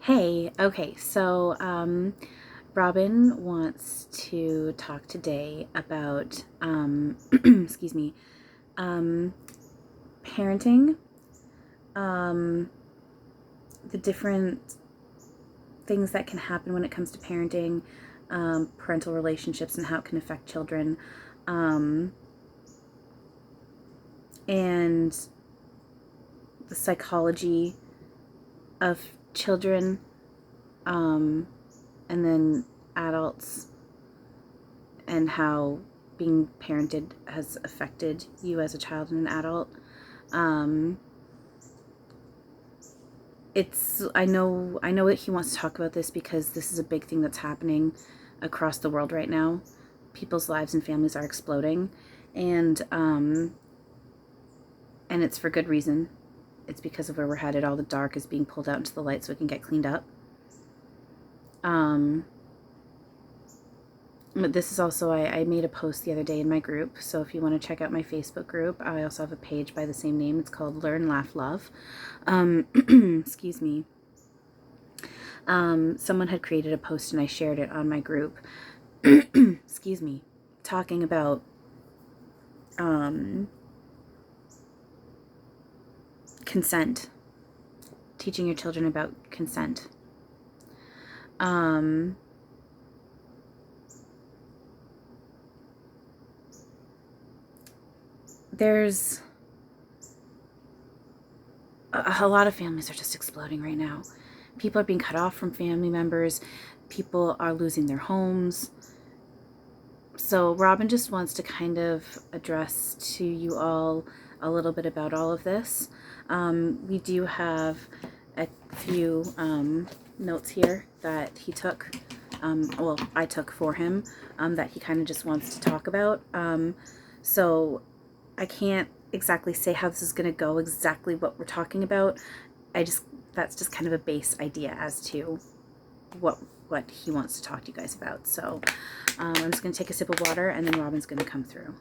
Hey, okay, so Robin wants to talk today about, excuse me, um, parenting, um, the different things that can happen when it comes to parenting, parental relationships, and how it can affect children, um, and the psychology of children, um, and then adults, and how being parented has affected you as a child and an adult. Um, I know that he wants to talk about this because this is a big thing that's happening across the world right now. People's lives and families are exploding, and it's for good reason. It's because of where we're headed. All the dark is being pulled out into the light so it can get cleaned up. But this is also, I made a post the other day in my group, so if you want to check out my Facebook group, I also have a page by the same name. It's called Learn, Laugh, Love. Excuse me. Someone had created a post and I shared it on my group. Excuse me. Talking about consent. Teaching your children about consent. There's a lot of families are just exploding right now. People are being cut off from family members. People are losing their homes. So Robin just wants to kind of address to you all a little bit about all of this. We do have a few notes here that he took, well, I took for him, that he kind of just wants to talk about. So I can't exactly say how this is going to go, exactly what we're talking about. That's just kind of a base idea as to what he wants to talk to you guys about. So I'm just going to take a sip of water and then Robin's going to come through.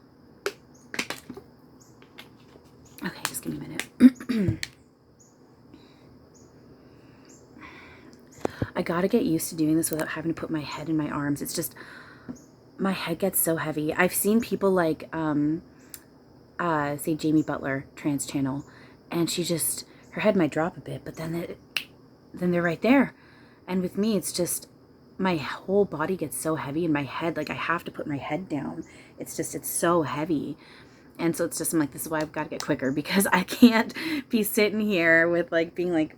Okay, just give me a minute. I gotta get used to doing this without having to put my head in my arms. It's just, my head gets so heavy. I've seen people like, say Jamie Butler, Trance channel, and she just, her head might drop a bit, but then they're right there. And with me, it's just, my whole body gets so heavy and my head, like I have to put my head down. It's so heavy. And so it's just, I'm like, this is why I've got to get quicker, because I can't be sitting here with like being like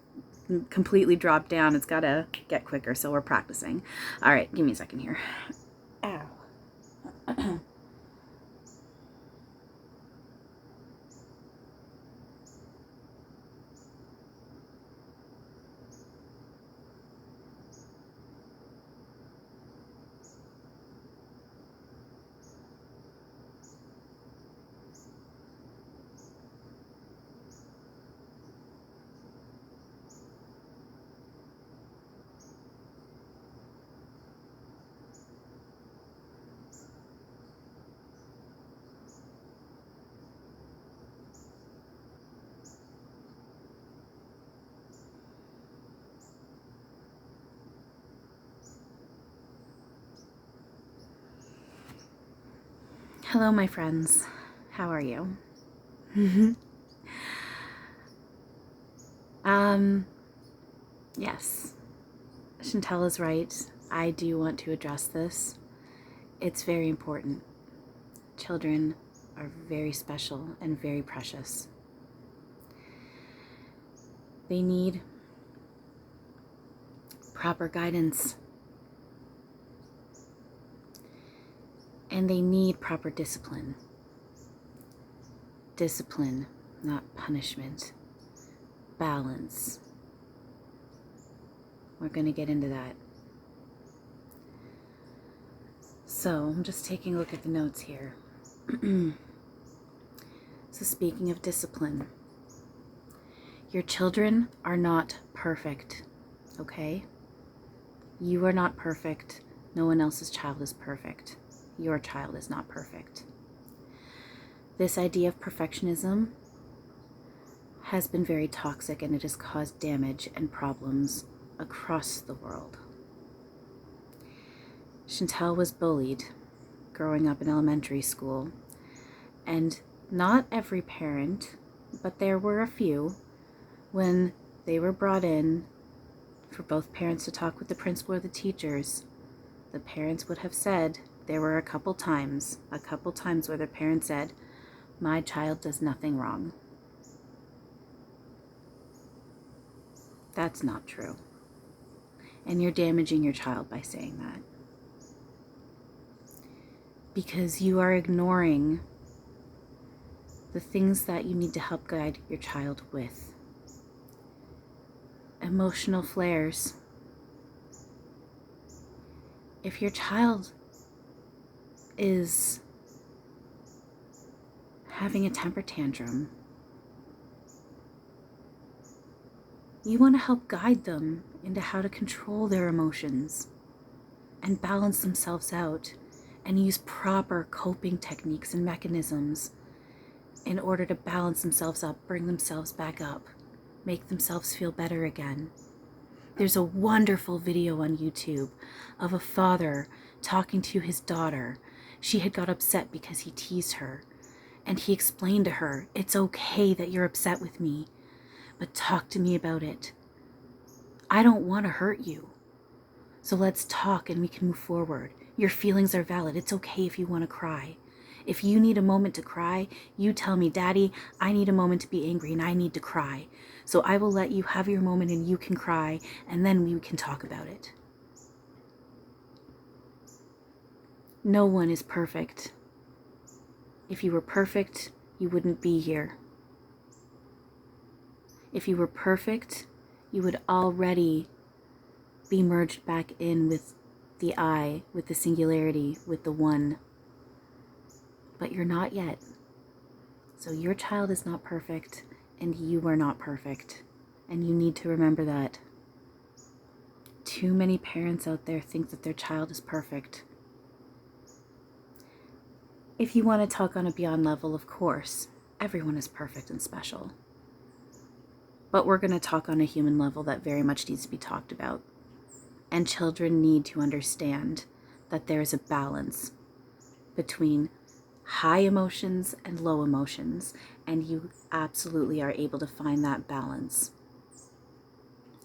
completely dropped down. It's got to get quicker. So we're practicing. All right, give me a second here. Ow. Hello, my friends. How are you? Yes, Chantel is right. I do want to address this. It's very important. Children are very special and very precious. They need proper guidance. And they need proper discipline. Discipline, not punishment. Balance. We're going to get into that. So I'm just taking a look at the notes here. So speaking of discipline, your children are not perfect, okay? You are not perfect. No one else's child is perfect. Your child is not perfect. This idea of perfectionism has been very toxic, and it has caused damage and problems across the world. Chantel was bullied growing up in elementary school, and not every parent, but there were a few, when they were brought in for both parents to talk with the principal or the teachers, the parents would have said, there were a couple times where the parent said, my child does nothing wrong. That's not true. And you're damaging your child by saying that. Because you are ignoring the things that you need to help guide your child with. Emotional flares. If your child is having a temper tantrum, you want to help guide them into how to control their emotions and balance themselves out and use proper coping techniques and mechanisms in order to balance themselves up, bring themselves back up, make themselves feel better again. There's a wonderful video on YouTube of a father talking to his daughter. She had got upset because he teased her, and he explained to her, it's okay that you're upset with me, but talk to me about it. I don't want to hurt you. So let's talk and we can move forward. Your feelings are valid. It's okay if you want to cry. If you need a moment to cry, you tell me, Daddy, I need a moment to be angry and I need to cry. So I will let you have your moment and you can cry, and then we can talk about it. No one is perfect. If you were perfect, you wouldn't be here. If you were perfect, you would already be merged back in with the I, with the singularity, with the one. But you're not yet. So your child is not perfect, and you are not perfect. And you need to remember that. Too many parents out there think that their child is perfect. If you want to talk on a beyond level, of course, everyone is perfect and special. But we're going to talk on a human level that very much needs to be talked about. And children need to understand that there is a balance between high emotions and low emotions, and you absolutely are able to find that balance.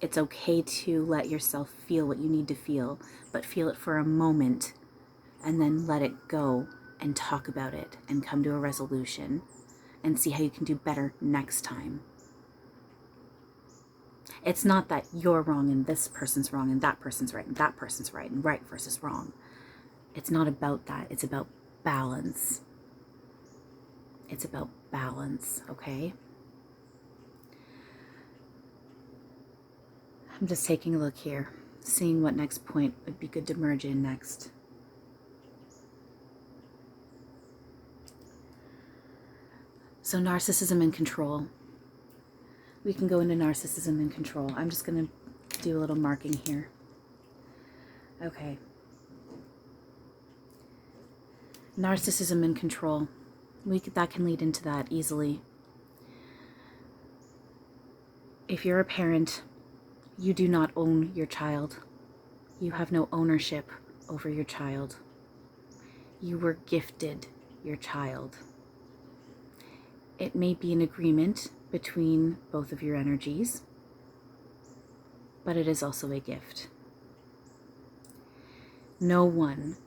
It's okay to let yourself feel what you need to feel, but feel it for a moment and then let it go and talk about it and come to a resolution and see how you can do better next time. It's not that you're wrong and this person's wrong and that person's right and that person's right and right versus wrong. It's not about that. It's about balance. It's about balance, okay? I'm just taking a look here, seeing what next point would be good to merge in next. So narcissism and control. We can go into narcissism and control. I'm just going to do a little marking here. Okay. Narcissism and control. That can lead into that easily. If you're a parent, you do not own your child. You have no ownership over your child. You were gifted your child. It may be an agreement between both of your energies, but it is also a gift. No one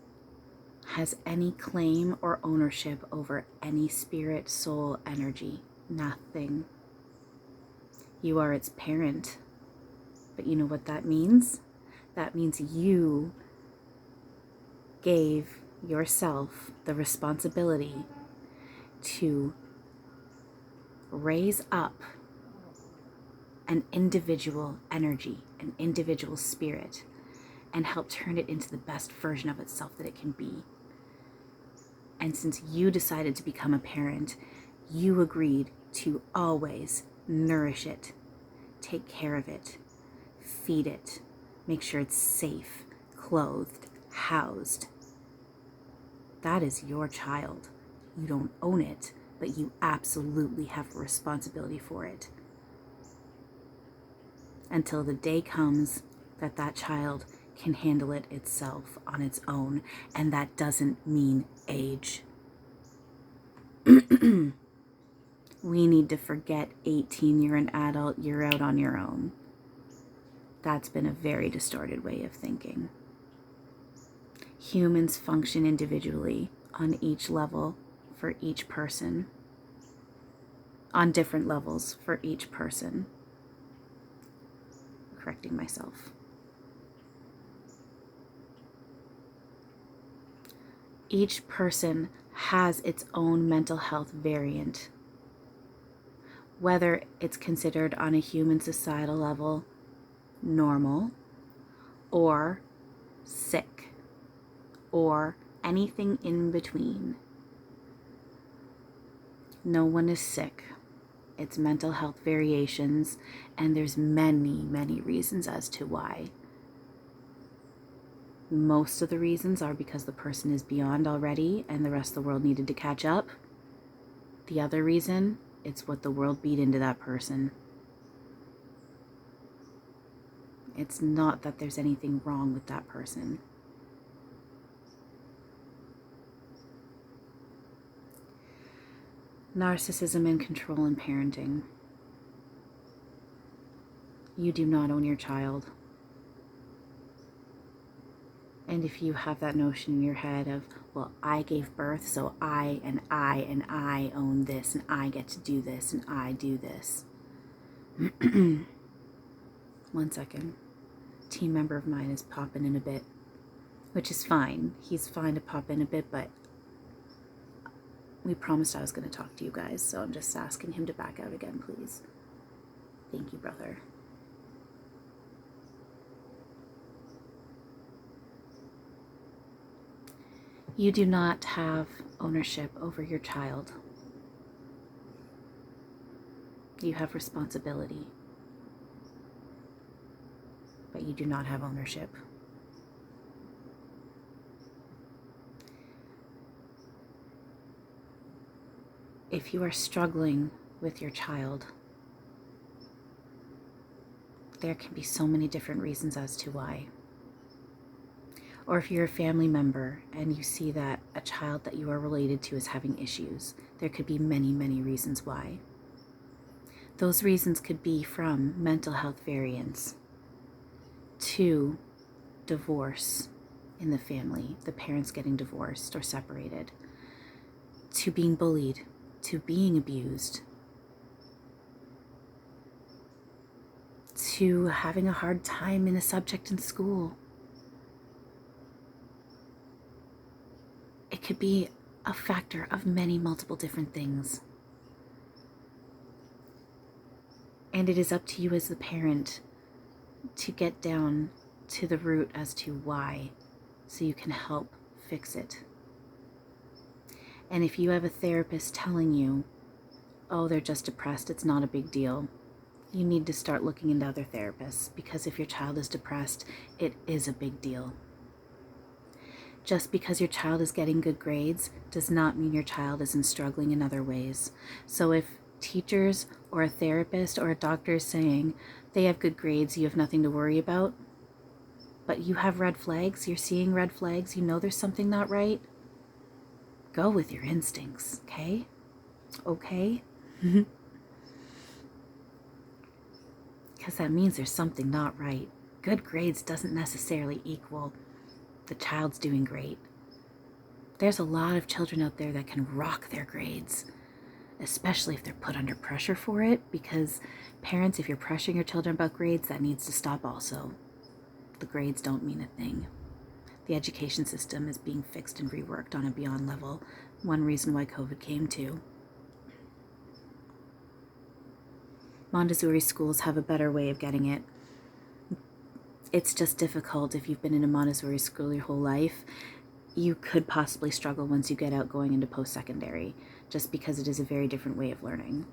has any claim or ownership over any spirit, soul, energy. Nothing. You are its parent. But you know what that means? That means you gave yourself the responsibility to raise up an individual energy, an individual spirit, and help turn it into the best version of itself that it can be. And since you decided to become a parent, you agreed to always nourish it, take care of it, feed it, make sure it's safe, clothed, housed. That is your child. You don't own it, but you absolutely have a responsibility for it. Until the day comes that that child can handle it itself on its own, and that doesn't mean age. We need to forget 18, you're an adult, you're out on your own. That's been a very distorted way of thinking. Humans function individually on each level for each person, on different levels for each person. Correcting myself. Each person has its own mental health variant, whether it's considered on a human societal level normal or sick or anything in between. No one is sick. It's mental health variations, and there's many, many reasons as to why. Most of the reasons are because the person is beyond already and the rest of the world needed to catch up. The other reason, it's what the world beat into that person. It's not that there's anything wrong with that person. Narcissism and control in parenting. You do not own your child. And if you have that notion in your head of, well, I gave birth, so I own this, and I get to do this, and I do this. 1 second. A team member of mine is popping in a bit, which is fine. He's fine to pop in a bit, but we promised I was going to talk to you guys, so I'm just asking him to back out again, please. Thank you, brother. You do not have ownership over your child. You have responsibility, but you do not have ownership. If you are struggling with your child, there can be so many different reasons as to why. Or if you're a family member and you see that a child that you are related to is having issues, there could be many, many reasons why. Those reasons could be from mental health variants to divorce in the family, the parents getting divorced or separated, to being bullied, to being abused, to having a hard time in a subject in school. It could be a factor of many multiple different things. And it is up to you as the parent to get down to the root as to why, so you can help fix it. And if you have a therapist telling you, oh, they're just depressed, it's not a big deal, you need to start looking into other therapists, because if your child is depressed, it is a big deal. Just because your child is getting good grades does not mean your child isn't struggling in other ways. So if teachers or a therapist or a doctor is saying they have good grades, you have nothing to worry about, but you have red flags, you're seeing red flags, you know there's something not right, go with your instincts, okay? Okay? Because that means there's something not right. Good grades doesn't necessarily equal the child's doing great. There's a lot of children out there that can rock their grades, especially if they're put under pressure for it, because parents, if you're pressuring your children about grades, that needs to stop also. The grades don't mean a thing. The education system is being fixed and reworked on a beyond level. One reason why COVID came too. Montessori schools have a better way of getting it. It's just difficult if you've been in a Montessori school your whole life. You could possibly struggle once you get out going into post-secondary, just because it is a very different way of learning.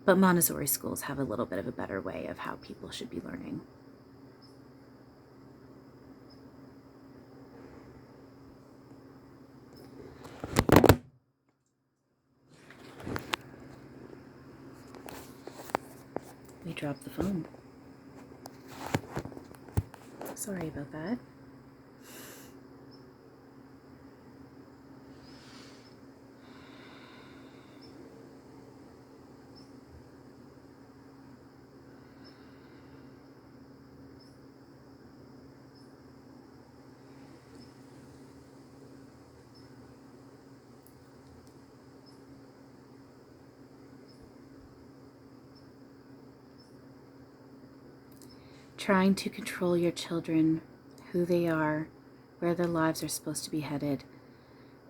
But Montessori schools have a little bit of a better way of how people should be learning. We dropped the phone. Sorry about that. Trying to control your children, who they are, where their lives are supposed to be headed,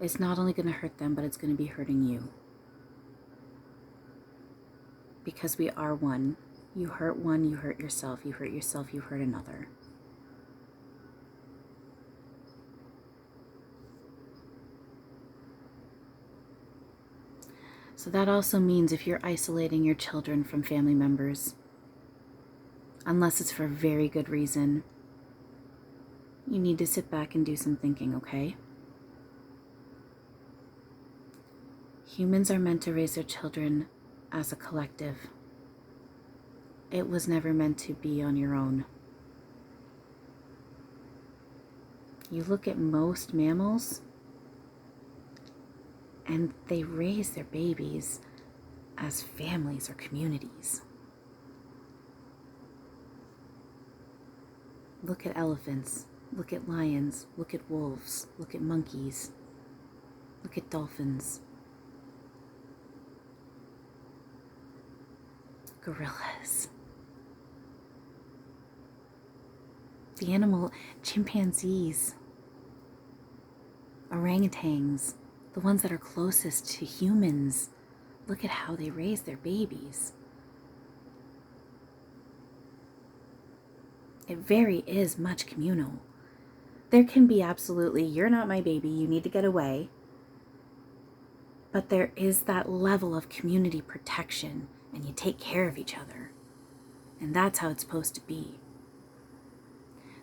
is not only going to hurt them, but it's going to be hurting you. Because we are one. You hurt one, you hurt yourself. You hurt yourself, you hurt another. So that also means if you're isolating your children from family members, unless it's for a very good reason, you need to sit back and do some thinking, okay? Humans are meant to raise their children as a collective. It was never meant to be on your own. You look at most mammals, and they raise their babies as families or communities. Look at elephants, look at lions, look at wolves, look at monkeys, look at dolphins, gorillas. The animal, chimpanzees, orangutans, the ones that are closest to humans. Look at how they raise their babies. It very is much communal. There can be absolutely, you're not my baby, you need to get away. But there is that level of community protection, and you take care of each other. And that's how it's supposed to be.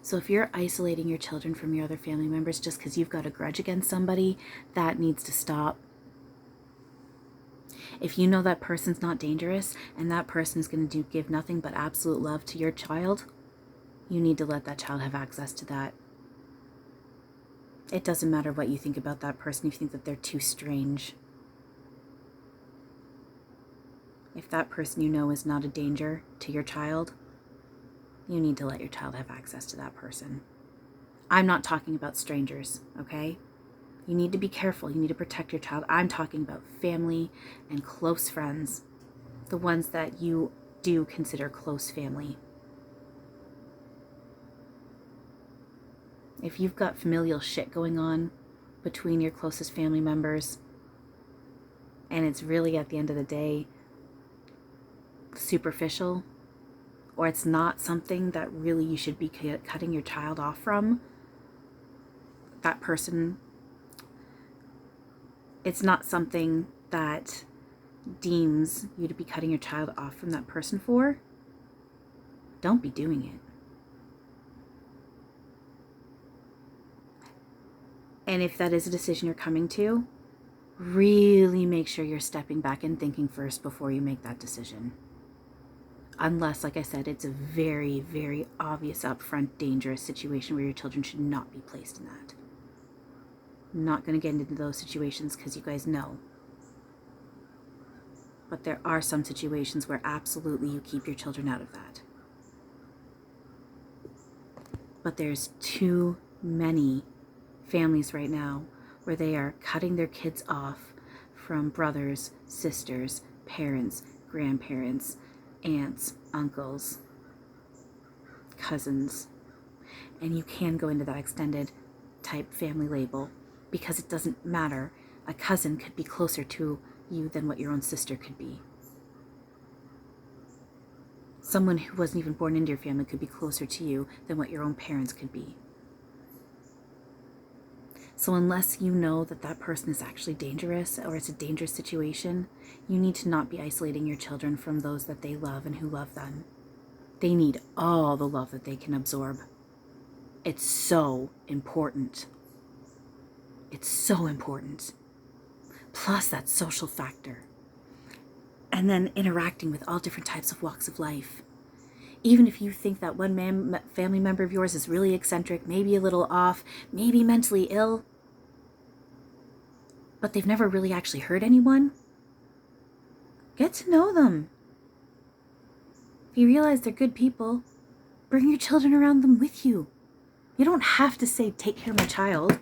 So if you're isolating your children from your other family members just because you've got a grudge against somebody, that needs to stop. If you know that person's not dangerous and that person is going to give nothing but absolute love to your child, you need to let that child have access to that. It doesn't matter what you think about that person if you think that they're too strange. If that person you know is not a danger to your child, you need to let your child have access to that person. I'm not talking about strangers, okay? You need to be careful. You need to protect your child. I'm talking about family and close friends, the ones that you do consider close family. If you've got familial shit going on between your closest family members, and it's really at the end of the day superficial, or it's not something that really you should be cutting your child off from, that person, it's not something that deems you to be cutting your child off from that person for, don't be doing it. And if that is a decision you're coming to, really make sure you're stepping back and thinking first before you make that decision. Unless, like I said, it's a very, very obvious, upfront, dangerous situation where your children should not be placed in that. I'm not going to get into those situations because you guys know. But there are some situations where absolutely you keep your children out of that. But there's too many families right now where they are cutting their kids off from brothers, sisters, parents, grandparents, aunts, uncles, cousins. And you can go into that extended type family label because it doesn't matter. A cousin could be closer to you than what your own sister could be. Someone who wasn't even born into your family could be closer to you than what your own parents could be. So unless you know that that person is actually dangerous or it's a dangerous situation, you need to not be isolating your children from those that they love and who love them. They need all the love that they can absorb. It's so important. It's so important. Plus that social factor. And then interacting with all different types of walks of life. Even if you think that one family member of yours is really eccentric, maybe a little off, maybe mentally ill, but they've never really actually hurt anyone, get to know them. If you realize they're good people, bring your children around them with you. You don't have to say, take care of my child.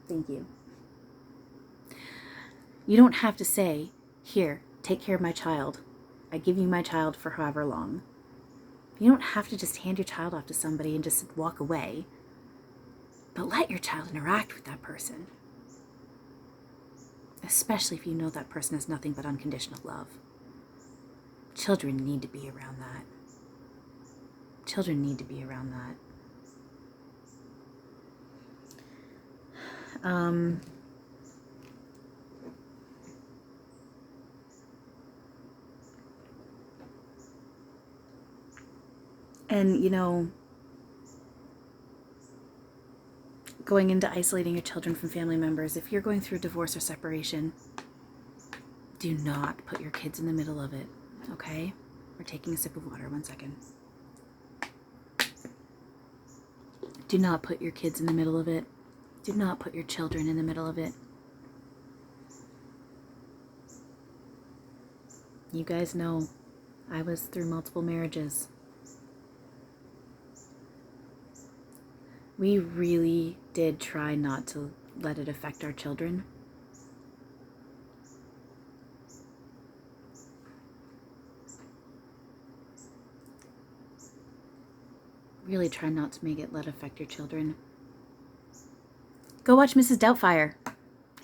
Thank you. You don't have to say, here, take care of my child. I give you my child for however long. You don't have to just hand your child off to somebody and just walk away. But let your child interact with that person. Especially if you know that person has nothing but unconditional love. Children need to be around that. Children need to be around that. And, you know, going into isolating your children from family members, if you're going through divorce or separation, do not put your kids in the middle of it, okay? We're taking a sip of water, 1 second. Do not put your kids in the middle of it. Do not put your children in the middle of it. You guys know I was through multiple marriages. We really did try not to let it affect our children. Really try not to make it let affect your children. Go watch Mrs. Doubtfire.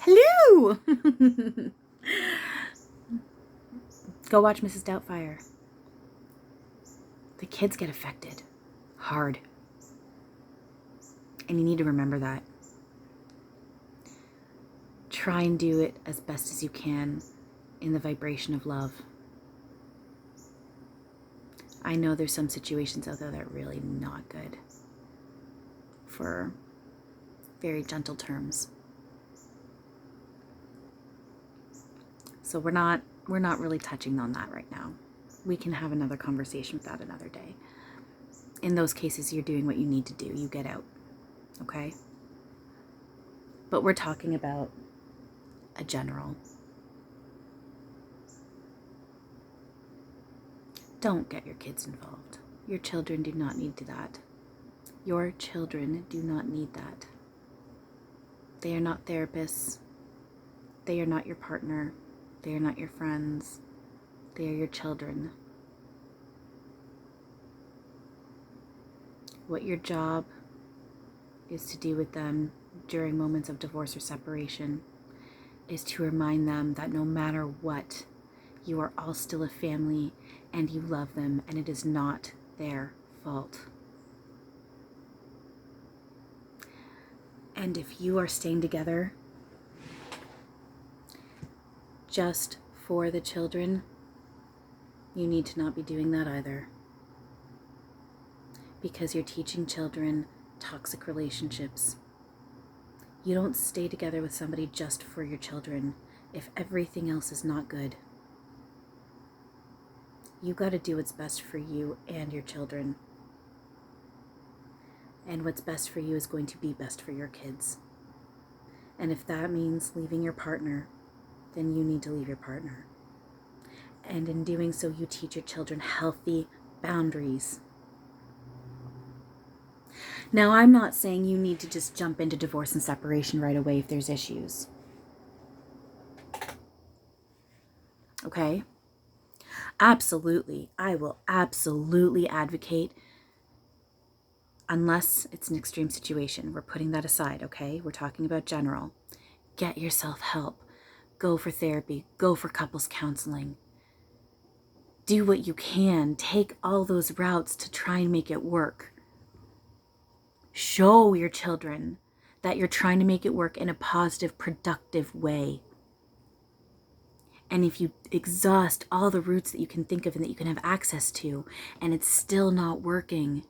Hello! Go watch Mrs. Doubtfire. The kids get affected. Hard. And you need to remember that. Try and do it as best as you can in the vibration of love. I know there's some situations out there that are really not good, for very gentle terms. So we're not really touching on that right now. We can have another conversation with that another day. In those cases, you're doing what you need to do. You get out. Okay? But we're talking about a general. Don't get your kids involved. Your children do not need that. Your children do not need that. They are not therapists. They are not your partner. They are not your friends. They are your children. What your job is to do with them during moments of divorce or separation is to remind them that no matter what, you are all still a family and you love them, and it is not their fault. And if you are staying together just for the children, you need to not be doing that either. Because you're teaching children toxic relationships. You don't stay together with somebody just for your children if everything else is not good. You got to do what's best for you and your children. And what's best for you is going to be best for your kids. And if that means leaving your partner, then you need to leave your partner. And in doing so, you teach your children healthy boundaries. Now, I'm not saying you need to just jump into divorce and separation right away if there's issues. Okay? Absolutely. I will absolutely advocate, unless it's an extreme situation. We're putting that aside, okay? We're talking about general. Get yourself help. Go for therapy. Go for couples counseling. Do what you can. Take all those routes to try and make it work. Show your children that you're trying to make it work in a positive, productive way. And if you exhaust all the routes that you can think of and that you can have access to, and it's still not working,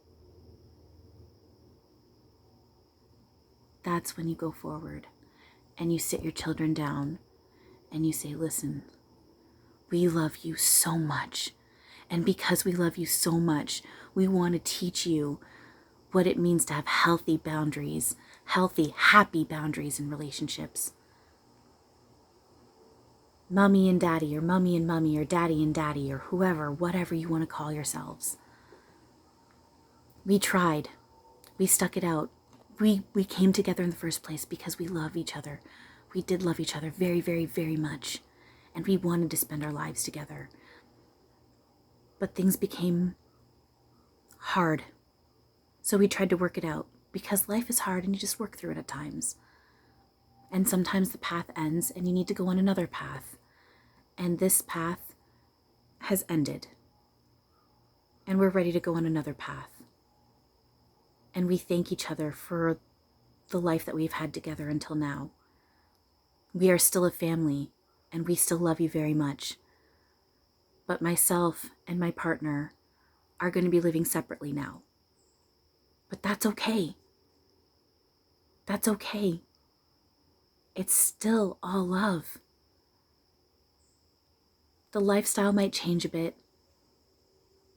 that's when you go forward and you sit your children down and you say, listen, we love you so much. And because we love you so much, we want to teach you what it means to have healthy boundaries, healthy, happy boundaries in relationships. Mommy and daddy, or mommy and mummy, or daddy and daddy, or whoever, whatever you want to call yourselves. We tried. We stuck it out. We came together in the first place because we love each other. We did love each other very, very, very much. And we wanted to spend our lives together. But things became hard. So we tried to work it out, because life is hard and you just work through it at times. And sometimes the path ends and you need to go on another path. And this path has ended. And we're ready to go on another path. And we thank each other for the life that we've had together until now. We are still a family, and we still love you very much. But myself and my partner are going to be living separately now. But that's okay. That's okay. It's still all love. The lifestyle might change a bit,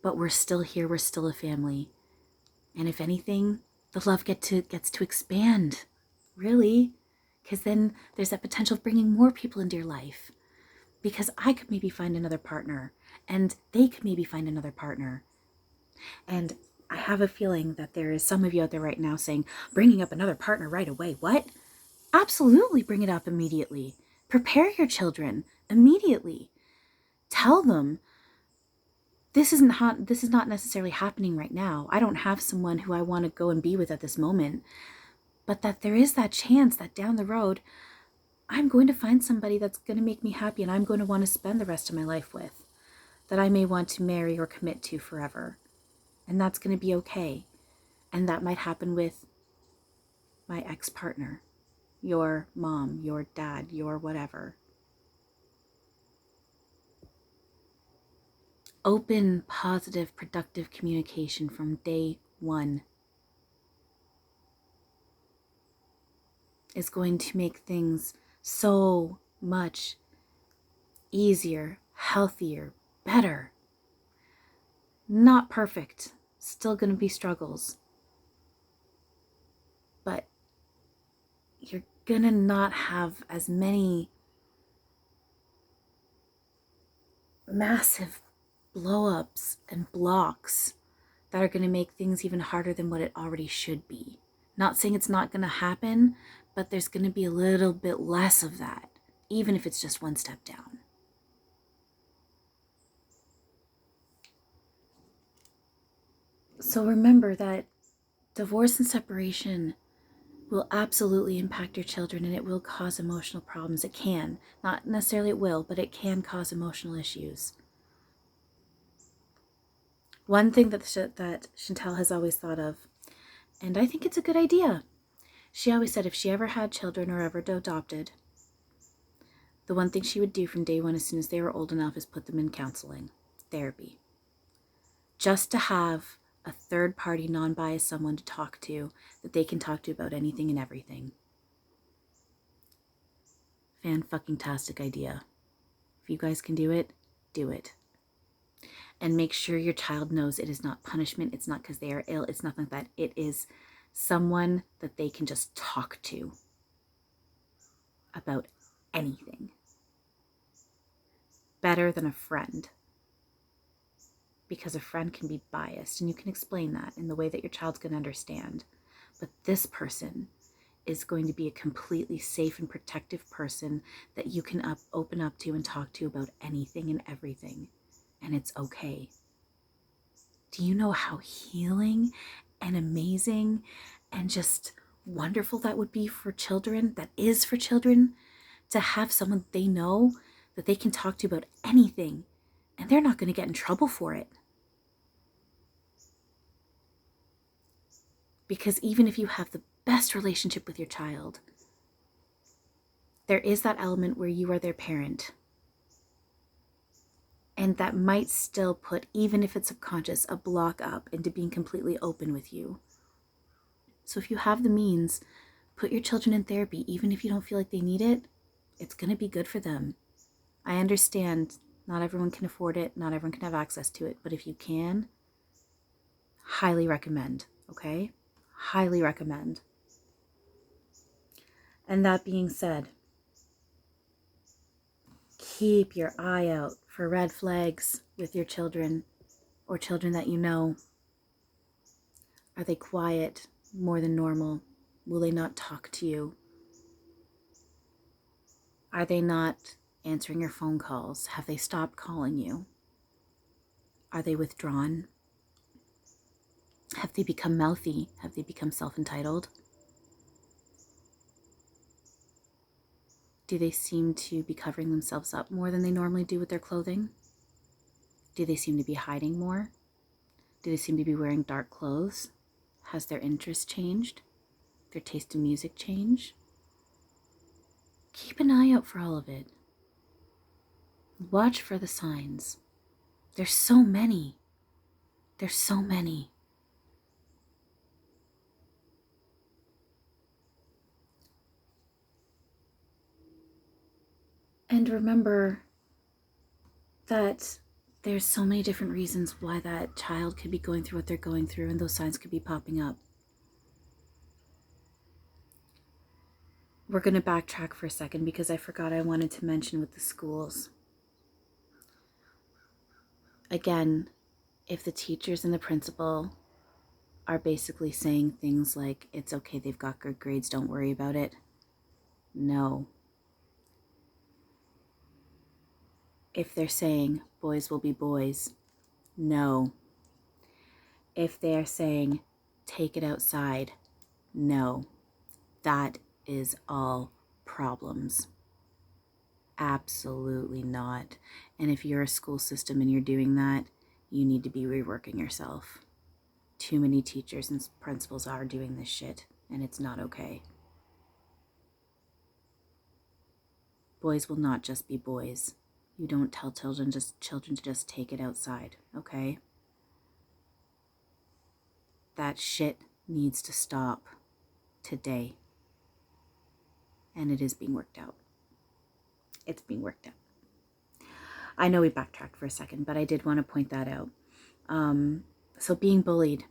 but we're still here, we're still a family. And if anything, the love gets to expand, really. Because then there's that potential of bringing more people into your life. Because I could maybe find another partner, and they could maybe find another partner. And I have a feeling that there is some of you out there right now saying, bringing up another partner right away, what? Absolutely, bring it up immediately. Prepare your children immediately. Tell them, this is not necessarily happening right now. I don't have someone who I want to go and be with at this moment. But that there is that chance that down the road, I'm going to find somebody that's going to make me happy and I'm going to want to spend the rest of my life with, that I may want to marry or commit to forever. And that's going to be okay. And that might happen with my ex-partner, your mom, your dad, your whatever. Open, positive, productive communication from day one is going to make things so much easier, healthier, better. Not perfect. Still going to be struggles. But you're going to not have as many massive blow-ups and blocks that are going to make things even harder than what it already should be. Not saying it's not going to happen, but there's going to be a little bit less of that, even if it's just one step down. So remember that divorce and separation will absolutely impact your children, and it will cause emotional problems. It can. Not necessarily it will, but it can cause emotional issues. One thing that Chantel has always thought of, and I think it's a good idea, she always said if she ever had children or ever adopted, the one thing she would do from day one as soon as they were old enough is put them in counseling, therapy. Just to have a third-party, non-biased someone to talk to that they can talk to about anything and everything. Fan-fucking-tastic idea. If you guys can do it, do it. And make sure your child knows it is not punishment. It's not because they are ill. It's nothing like that. It is someone that they can just talk to about anything. Better than a friend. Because a friend can be biased, and you can explain that in the way that your child's going to understand. But this person is going to be a completely safe and protective person that you can open up to and talk to about anything and everything. And it's okay. Do you know how healing and amazing and just wonderful that would be for children, that is for children, to have someone they know that they can talk to about anything, and they're not going to get in trouble for it. Because even if you have the best relationship with your child, there is that element where you are their parent. And that might still put, even if it's subconscious, a block up into being completely open with you. So if you have the means, Put your children in therapy, even if you don't feel like they need it. It's going to be good for them. I understand not everyone can afford it, not everyone can have access to it, but if you can, highly recommend, okay? Highly recommend. And that being said, keep your eye out for red flags with your children or children that you know. Are they quiet more than normal? Will they not talk to you? Are they not answering your phone calls? Have they stopped calling you? Are they withdrawn? Have they become mouthy? Have they become self-entitled? Do they seem to be covering themselves up more than they normally do with their clothing? Do they seem to be hiding more? Do they seem to be wearing dark clothes? Has their interest changed? Their taste in music changed? Keep an eye out for all of it. Watch for the signs. There's so many. There's so many. And remember that there's so many different reasons why that child could be going through what they're going through, and those signs could be popping up. We're going to backtrack for a second because I forgot I wanted to mention with the schools. Again, if the teachers and the principal are basically saying things like, it's okay, they've got good grades, don't worry about it. No. If they're saying boys will be boys, no. If they're saying take it outside, no. That is all problems. Absolutely not. And if you're a school system and you're doing that, you need to be reworking yourself. Too many teachers and principals are doing this shit, and it's not okay. Boys will not just be boys. You don't tell children to just take it outside, okay? That shit needs to stop today. And it is being worked out. It's being worked out. I know we backtracked for a second, but I did want to point that out. So being bullied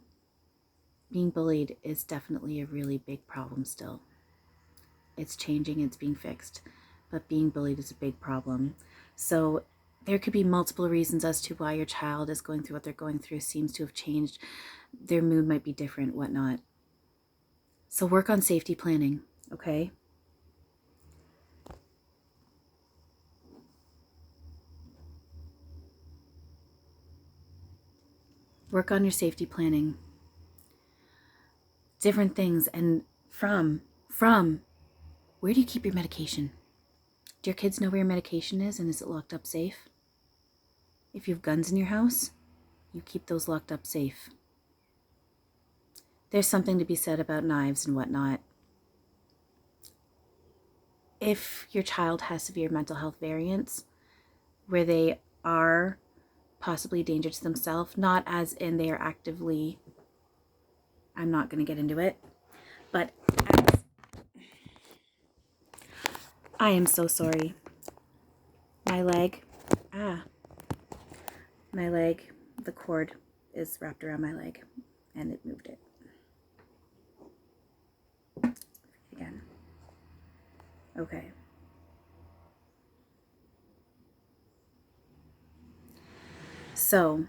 is definitely a really big problem still. It's changing, it's being fixed, but being bullied is a big problem. So there could be multiple reasons as to why your child is going through what they're going through, seems to have changed. Their mood might be different, whatnot. So work on safety planning, okay? Work on your safety planning. Different things. And from, where do you keep your medication? Do your kids know where your medication is, and is it locked up safe? If you have guns in your house, you keep those locked up safe. There's something to be said about knives and whatnot. If your child has severe mental health variants, where they are possibly a danger to themselves, not as in they are actively, I'm not going to get into it, but as, I am so sorry. My leg, the cord is wrapped around my leg and it moved it. Again. Okay. So,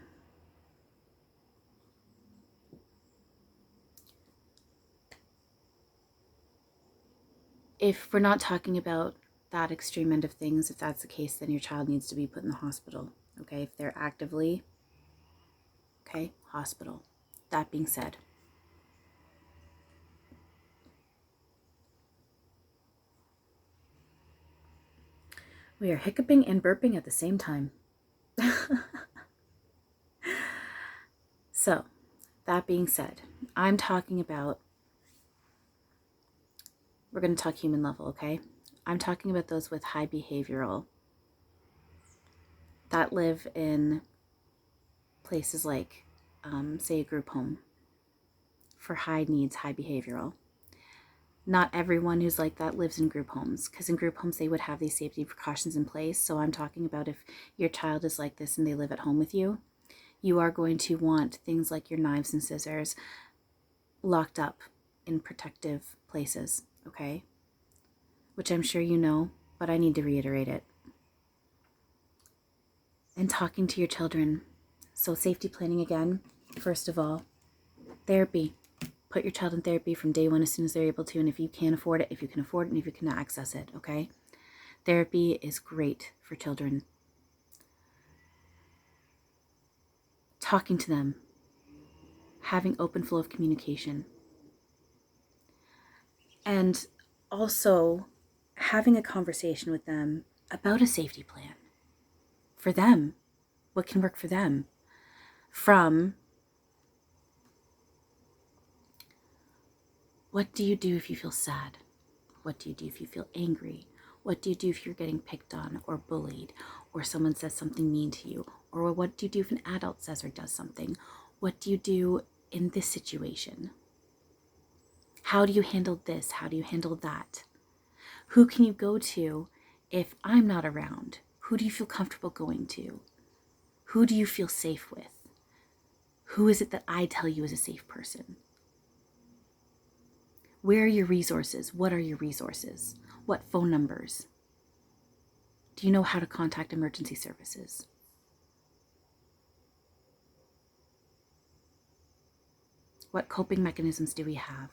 if we're not talking about that extreme end of things, if that's the case, then your child needs to be put in the hospital, okay? If they're actively, okay, hospital. That being said, we are hiccuping and burping at the same time. So, that being said, I'm talking about, we're going to talk human level, okay? I'm talking about those with high behavioral that live in places like, say, a group home for high needs, high behavioral. Not everyone who's like that lives in group homes, because in group homes they would have these safety precautions in place. So I'm talking about if your child is like this and they live at home with you, you are going to want things like your knives and scissors locked up in protective places, okay? Which I'm sure you know, but I need to reiterate it. And talking to your children. So safety planning again, first of all, therapy. Put your child in therapy from day one as soon as they're able to, and if you can afford it, if you can afford it, and if you cannot access it, okay? Therapy is great for children. Talking to them, having open flow of communication, and also having a conversation with them about a safety plan for them, what can work for them, from what do you do if you feel sad? What do you do if you feel angry? What do you do if you're getting picked on or bullied, or someone says something mean to you? Or what do you do if an adult says or does something? What do you do in this situation? How do you handle this? How do you handle that? Who can you go to if I'm not around? Who do you feel comfortable going to? Who do you feel safe with? Who is it that I tell you is a safe person? Where are your resources? What are your resources? What phone numbers? Do you know how to contact emergency services? What coping mechanisms do we have?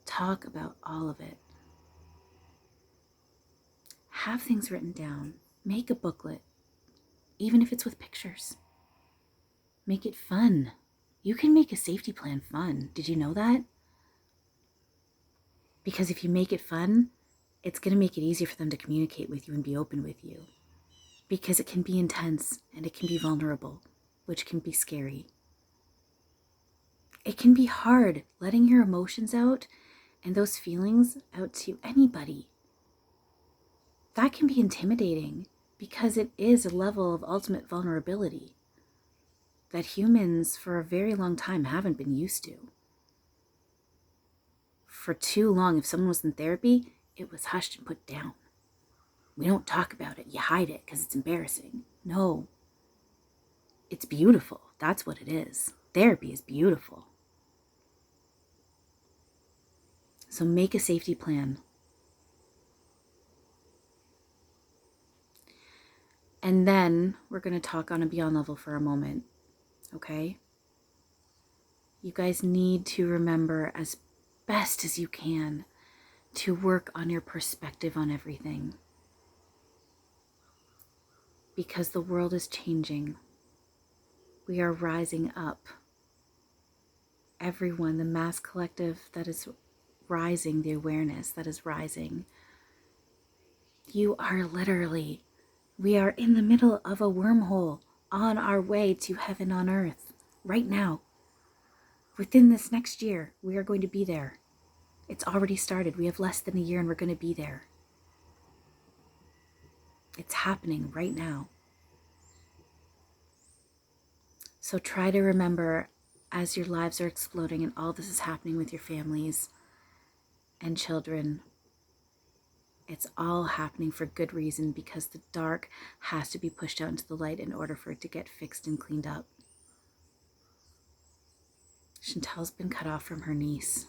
Talk about all of it. Have things written down. Make a booklet, even if it's with pictures. Make it fun. You can make a safety plan fun. Did you know that? Because if you make it fun, it's going to make it easier for them to communicate with you and be open with you. Because it can be intense and it can be vulnerable, which can be scary. It can be hard letting your emotions out and those feelings out to anybody. That can be intimidating because it is a level of ultimate vulnerability that humans for a very long time haven't been used to. For too long, if someone was in therapy, it was hushed and put down. We don't talk about it. You hide it because it's embarrassing. No. It's beautiful. That's what it is. Therapy is beautiful. So make a safety plan. And then we're going to talk on a beyond level for a moment. Okay? You guys need to remember as best as you can to work on your perspective on everything. Because the world is changing. We are rising up. Everyone, the mass collective that is rising, the awareness that is rising. You are literally, we are in the middle of a wormhole on our way to heaven on earth right now. Within this next year, we are going to be there. It's already started. We have less than a year and we're going to be there. It's happening right now. So try to remember as your lives are exploding and all this is happening with your families and children, it's all happening for good reason because the dark has to be pushed out into the light in order for it to get fixed and cleaned up. Chantel's been cut off from her niece.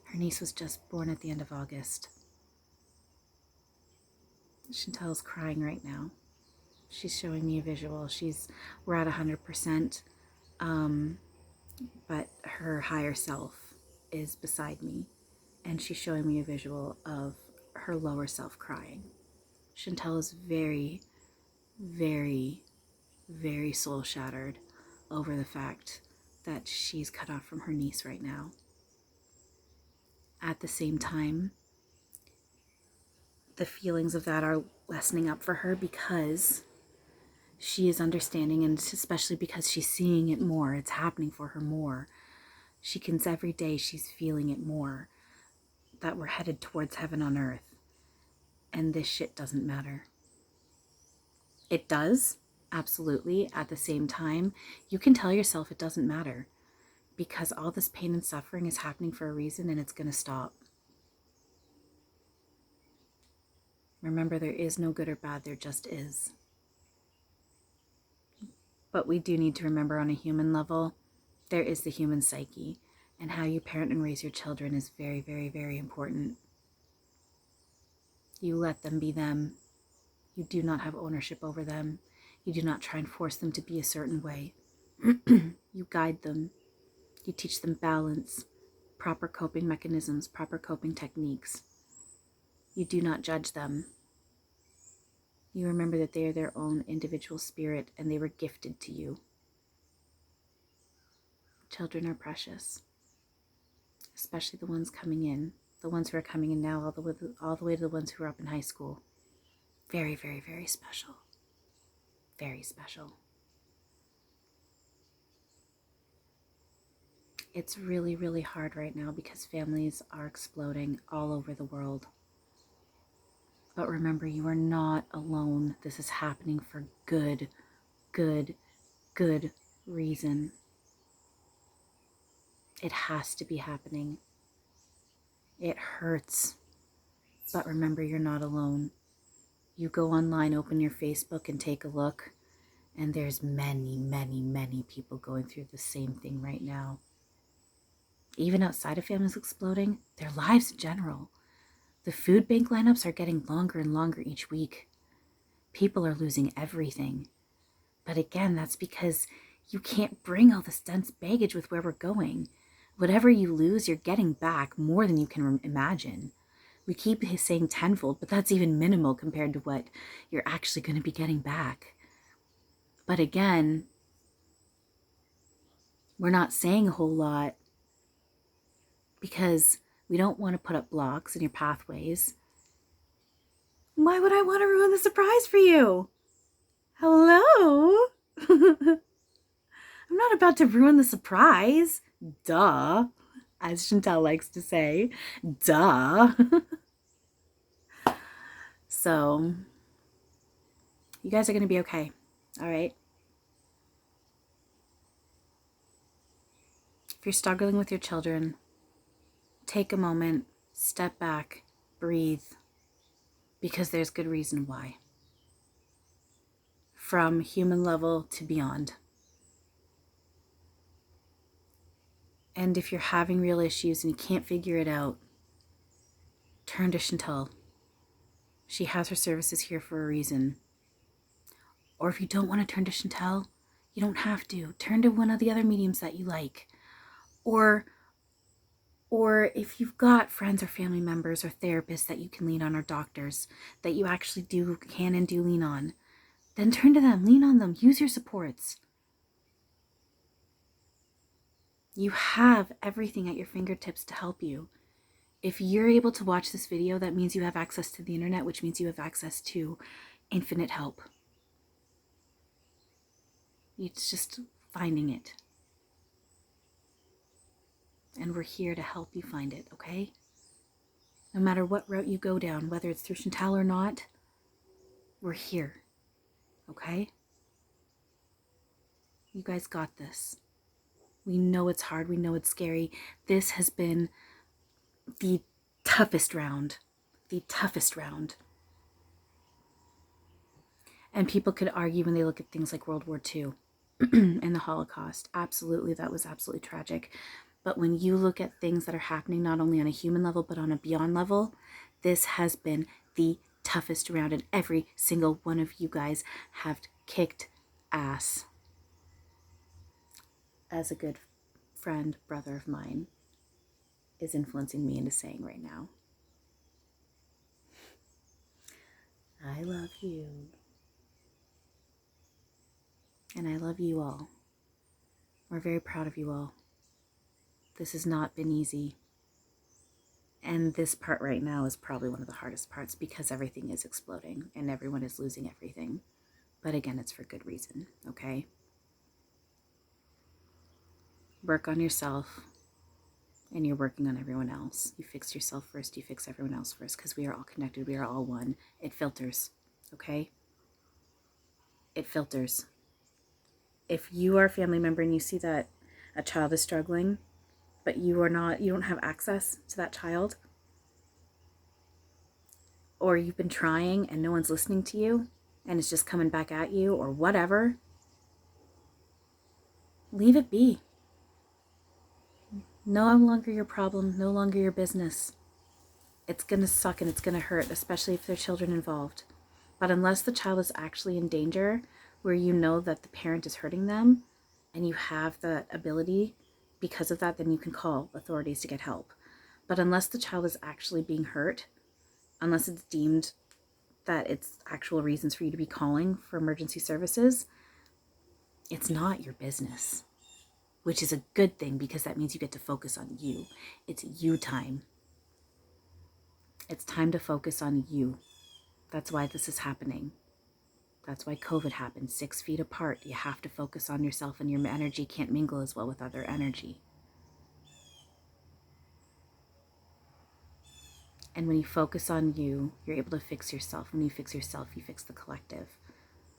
Her niece was just born at the end of August. Chantel's crying right now. She's showing me a visual. We're at 100%, but her higher self is beside me, and she's showing me a visual of her lower self crying. Chantel is very, very, very soul shattered over the fact that she's cut off from her niece right now. At the same time, the feelings of that are lessening up for her because she is understanding, and especially because she's seeing it more. It's happening for her more. Every day she's feeling it more, that we're headed towards heaven on earth. And this shit doesn't matter. It does, Absolutely. At the same time, you can tell yourself it doesn't matter because all this pain and suffering is happening for a reason and it's going to stop. Remember, there is no good or bad, there just is. But we do need to remember on a human level, there is the human psyche, and how you parent and raise your children is very, very, very important. You let them be them. You do not have ownership over them. You do not try and force them to be a certain way. You guide them. You teach them balance, proper coping mechanisms, proper coping techniques. You do not judge them. You remember that they are their own individual spirit and they were gifted to you. Children are precious, especially the ones coming in, the ones who are coming in now, all the way to the ones who are up in high school. Very, very, very special. Very special. It's really, really hard right now because families are exploding all over the world. But remember, you are not alone. This is happening for good, good, good reason. It has to be happening. It hurts. But remember, you're not alone. You go online, open your Facebook, and take a look, and there's many, many, many people going through the same thing right now. Even outside of families exploding, their lives in general. The food bank lineups are getting longer and longer each week. People are losing everything. But again, that's because you can't bring all this dense baggage with where we're going. Whatever you lose, you're getting back more than you can imagine. We keep saying tenfold, but that's even minimal compared to what you're actually going to be getting back. But again, we're not saying a whole lot because we don't want to put up blocks in your pathways. Why would I want to ruin the surprise for you? Hello? I'm not about to ruin the surprise. Duh. As Chantel likes to say. Duh. So, you guys are going to be okay. All right? If you're struggling with your children, take a moment, step back, breathe, because there's good reason why. From human level to beyond. And if you're having real issues and you can't figure it out, turn to Chantal. She has her services here for a reason. Or if you don't want to turn to Chantal, you don't have to. Turn to one of the other mediums that you like. Or if you've got friends or family members or therapists that you can lean on, or doctors that you actually can and do lean on, then turn to them, lean on them, use your supports. You have everything at your fingertips to help you. If you're able to watch this video, that means you have access to the internet, which means you have access to infinite help. It's just finding it. And we're here to help you find it, okay? No matter what route you go down, whether it's through Chantal or not, we're here, okay? You guys got this. We know it's hard. We know it's scary. This has been the toughest round. The toughest round. And people could argue when they look at things like World War II and the Holocaust. Absolutely, that was absolutely tragic. But when you look at things that are happening not only on a human level, but on a beyond level, this has been the toughest round. And every single one of you guys have kicked ass. As a good friend, brother of mine, is influencing me into saying right now. I love you. And I love you all. We're very proud of you all. This has not been easy. And this part right now is probably one of the hardest parts because everything is exploding and everyone is losing everything. But again, it's for good reason, okay? Work on yourself and you're working on everyone else. You fix yourself first, you fix everyone else first because we are all connected. We are all one. It filters, okay? it filters. If you are a family member and you see that a child is struggling, but you don't have access to that child, or you've been trying and no one's listening to you and it's just coming back at you or whatever, leave it be. No longer your problem, no longer your business. It's going to suck and it's going to hurt, especially if there are children involved. But unless the child is actually in danger, where you know that the parent is hurting them and you have the ability because of that, then you can call authorities to get help. But unless the child is actually being hurt, unless it's deemed that it's actual reasons for you to be calling for emergency services, it's not your business, which is a good thing because that means you get to focus on you. It's you time. It's time to focus on you. That's why this is happening. That's why COVID happened, 6 feet apart. You have to focus on yourself, and your energy can't mingle as well with other energy. And when you focus on you, you're able to fix yourself. When you fix yourself, you fix the collective.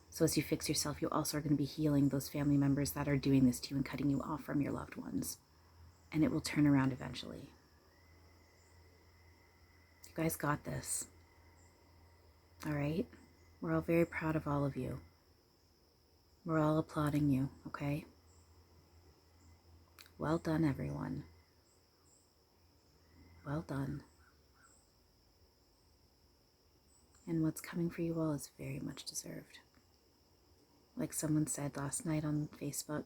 So as you fix yourself, you also are going to be healing those family members that are doing this to you and cutting you off from your loved ones. And it will turn around eventually. You guys got this. All right? We're all very proud of all of you. We're all applauding you, okay? Well done, everyone. Well done. And what's coming for you all is very much deserved. Like someone said last night on Facebook,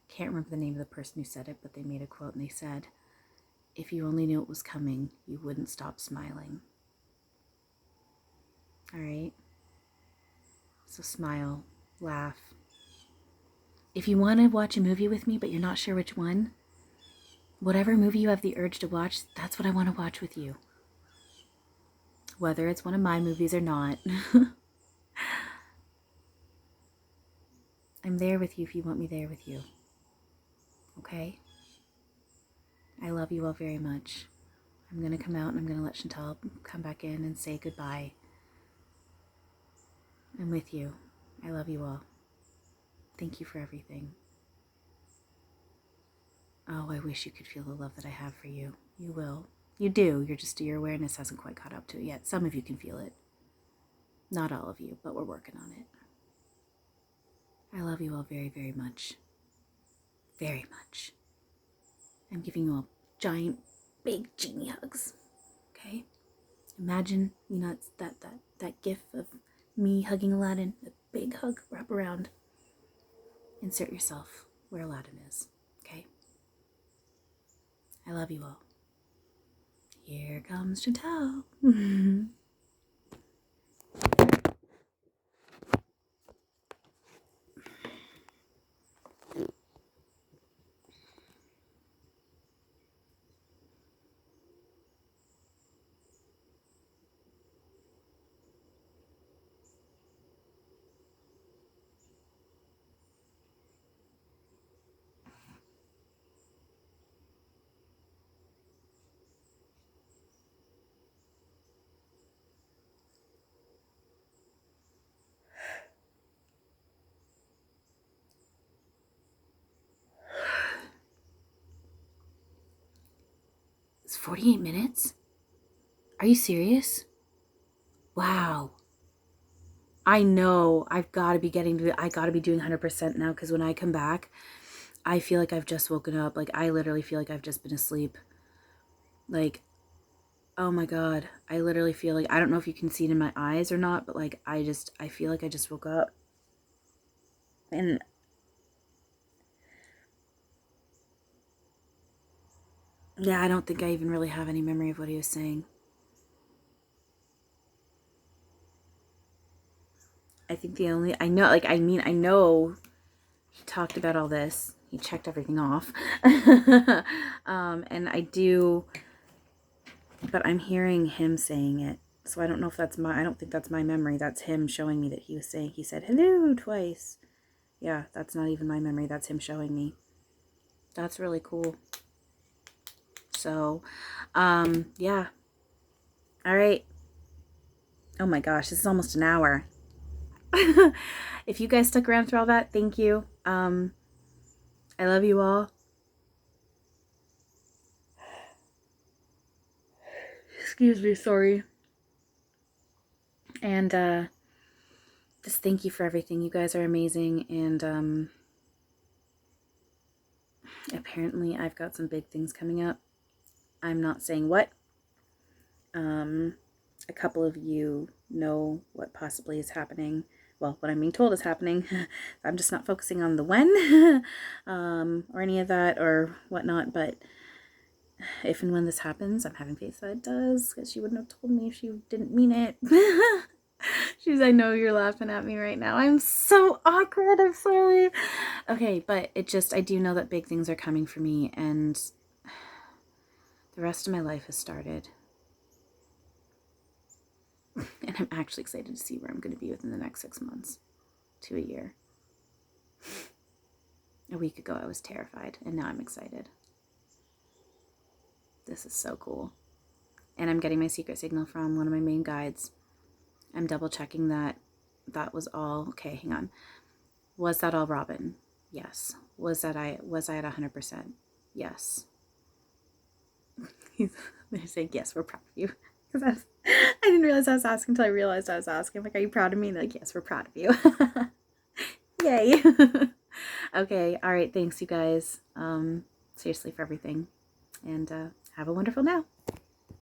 can't remember the name of the person who said it, but they made a quote and they said, if you only knew it was coming, you wouldn't stop smiling. All right? So smile, laugh. If you want to watch a movie with me, but you're not sure which one, whatever movie you have the urge to watch, that's what I want to watch with you. Whether it's one of my movies or not. I'm there with you if you want me there with you. Okay? I love you all very much. I'm going to come out and I'm going to let Chantal come back in and say goodbye. I'm with you. I love you all. Thank you for everything. Oh, I wish you could feel the love that I have for you. You will. You do. Your awareness hasn't quite caught up to it yet. Some of you can feel it. Not all of you, but we're working on it. I love you all very, very much. Very much. I'm giving you all giant, big genie hugs. Okay? Imagine, it's that gif of me hugging Aladdin. A big hug, wrap around. Insert yourself where Aladdin is. Okay? I love you all. Here comes Chantal. It's 48 minutes? Are you serious? Wow. I know I gotta be doing 100% now, because when I come back, I feel like I've just woken up. Like, I literally feel like I've just been asleep. Like, oh my God. I literally feel like, I don't know if you can see it in my eyes or not, but like, I feel like I just woke up. And yeah, I don't think I even really have any memory of what he was saying. I think I know he talked about all this. He checked everything off. And I do, but I'm hearing him saying it. So I don't know if I don't think that's my memory. That's him showing me that he said hello twice. Yeah, that's not even my memory. That's him showing me. That's really cool. So, yeah. All right. Oh my gosh, this is almost an hour. If you guys stuck around through all that, thank you. I love you all. Excuse me, sorry. And just thank you for everything. You guys are amazing. And apparently I've got some big things coming up. I'm not saying what. A couple of you know what possibly is happening. Well, what I'm being told is happening. I'm just not focusing on the when or any of that or whatnot. But if and when this happens, I'm having faith that it does, because she wouldn't have told me if she didn't mean it. I know you're laughing at me right now. I'm so awkward. I'm sorry. Okay, but I do know that big things are coming for me, and the rest of my life has started. And I'm actually excited to see where I'm going to be within the next 6 months to a year. A week ago, I was terrified, and now I'm excited. This is so cool. And I'm getting my secret signal from one of my main guides. I'm double checking that was all. Okay, hang on. Was that all Robin? Yes. Was I at 100%? Yes. They're saying, yes, we're proud of you. I didn't realize I was asking until I realized I was asking. Like, are you proud of me? And they're like, yes, we're proud of you. Yay. Okay, all right, thanks you guys. Seriously, for everything. And have a wonderful now.